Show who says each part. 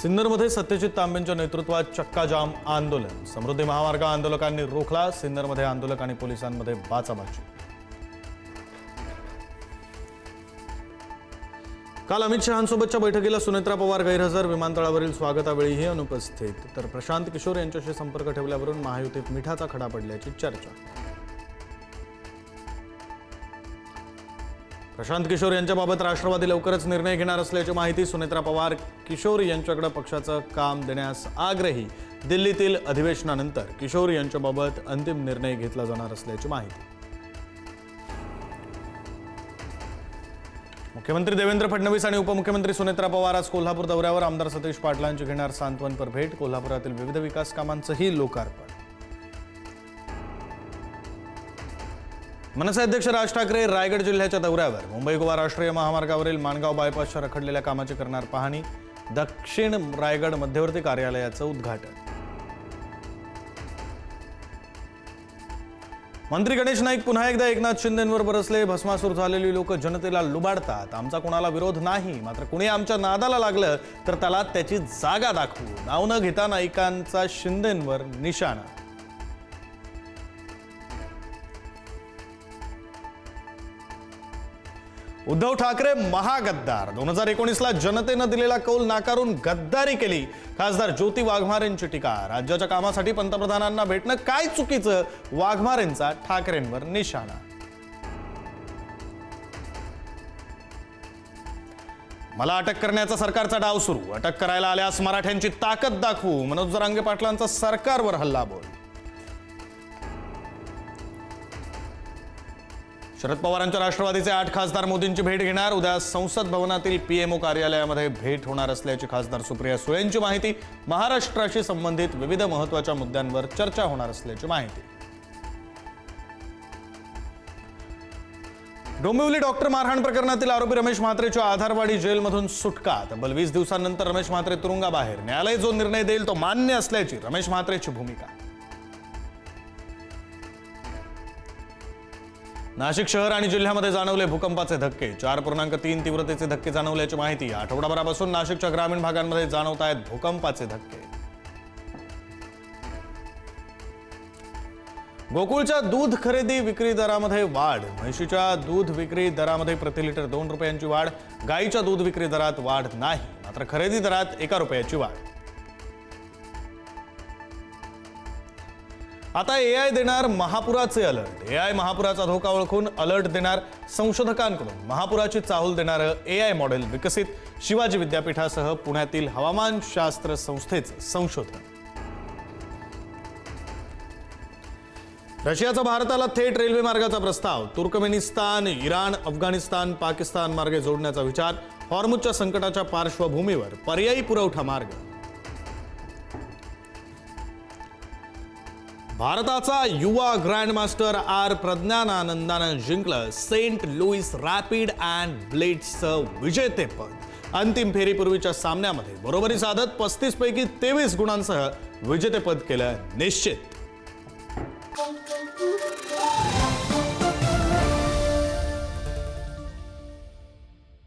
Speaker 1: सिन्नरमध्ये सत्यजित तांबेंच्या नेतृत्वात चक्काजाम आंदोलन। समृद्धी महामार्ग आंदोलकांनी रोखला। सिन्नरमध्ये आंदोलक आणि पोलिसांमध्ये बाचाबाची। काल अमित शहांसोबतच्या बैठकीला सुनेत्रा पवार गैरहजर। विमानतळावरील स्वागतावेळीही अनुपस्थित। तर प्रशांत किशोर यांच्याशी संपर्क ठेवल्यावरून महायुतीत मिठाचा खडा पडल्याची चर्चा। प्रशांत किशोर यांच्याबाबत राष्ट्रवादी लवकरच निर्णय घेणार असल्याची माहिती। सुनेत्रा पवार किशोर यांच्याकडे पक्षाचं काम देण्यास आग्रही। दिल्लीतील अधिवेशनानंतर किशोर यांच्याबाबत अंतिम निर्णय घेतला जाणार असल्याची माहिती। मुख्यमंत्री देवेंद्र फडणवीस आणि उपमुख्यमंत्री सुनेत्रा पवार आज कोल्हापूर दौऱ्यावर। आमदार सतीश पाटलांची घेणार सांत्वनपर भेट। कोल्हापुरातील विविध विकास कामांचंही लोकार्पण। मनसे अध्यक्ष राज ठाकरे रायगड जिल्ह्याच्या दौऱ्यावर। मुंबई गोवा राष्ट्रीय महामार्गावरील माणगाव बायपासच्या रखडलेल्या कामाची करणार पाहणी। दक्षिण रायगड मध्यवर्ती कार्यालयाचं उद्घाटन। मंत्री गणेश नाईक पुन्हा एकदा एकनाथ शिंदेंवर बरसले। भस्मासूर झालेली लोक जनतेला लुबाडतात। आमचा कोणाला विरोध नाही, मात्र कुणी आमच्या नादाला लागलं तर त्याला त्याची जागा दाखवू। नाव न घेता नाईकांचा शिंदेंवर निशाणा। उद्धव ठाकरे महागद्दार। 2019ला जनतेनं दिलेला कौल नाकारून गद्दारी केली। खासदार ज्योती वाघमारेंची टीका। राज्याच्या कामासाठी पंतप्रधानांना भेटणं काय चुकीचं? वाघमारेंचा ठाकरेंवर निशाणा। मला अटक करण्याचा सरकारचा डाव सुरू। अटक करायला आल्यास मराठ्यांची ताकद दाखवू। मनोज जरांगे पाटलांचा सरकारवर हल्लाबोल। शरद पवारांच्या राष्ट्रवादीचे 8 खासदार मोदींची भेट घेणार। उद्या संसद भवनातील पीएमओ कार्यालयामध्ये भेट होणार असल्याची खासदार सुप्रिया सुळेंची माहिती। महाराष्ट्राशी संबंधित विविध महत्त्वाच्या मुद्द्यांवर चर्चा होणार असल्याची माहिती। डोंबिवली डॉक्टर मारहाण प्रकरणातील आरोपी रमेश म्हात्रेच्या आधारवाडी जेलमधून सुटका। तब्बल 20 दिवसांनंतर रमेश म्हात्रे तुरुंगाबाहेर। न्यायालय जो निर्णय देईल तो मान्य असल्याची रमेश म्हात्रेची भूमिका। नाशिक शहर आणि जिल्ह्यामध्ये जाणवले भूकंपाचे धक्के। 4.3 तीव्रतेचे धक्के जाणवल्याची माहिती। आठवडाभरापासून नाशिकच्या ग्रामीण भागांमध्ये जाणवत आहेत भूकंपाचे धक्के। गोकुळच्या दूध खरेदी विक्री दरामध्ये वाढ। म्हशीच्या दूध विक्री दरामध्ये प्रति लिटर 2 रुपयांची वाढ। गाईच्या दूध विक्री दरात वाढ नाही, मात्र खरेदी दरात 1 रुपयाची वाढ। आता एआय देणार महापुराचे अलर्ट। एआय महापुराचा धोका ओळखून अलर्ट देणार। संशोधकांकडून महापुराची चाहूल देणारं एआय मॉडेल विकसित। शिवाजी विद्यापीठासह पुण्यातील हवामानशास्त्र संस्थेचं संशोधन। रशियाचा भारताला थेट रेल्वे मार्गाचा प्रस्ताव। तुर्कमेनिस्तान, इराण, अफगाणिस्तान, पाकिस्तान मार्गे जोडण्याचा विचार। हॉर्मुझच्या संकटाच्या पार्श्वभूमीवर पर्यायी पुरवठा मार्ग। भारताचा युवा ग्रँडमास्टर आर प्रज्ञानानंदानं जिंकलं सेंट लुईस रॅपिड अँड ब्लिट्झचं विजेतेपद। अंतिम फेरीपूर्वीच्या सामन्यामध्ये बरोबरी साधत 35 पैकी 23 गुणांसह विजेतेपद केलं निश्चित।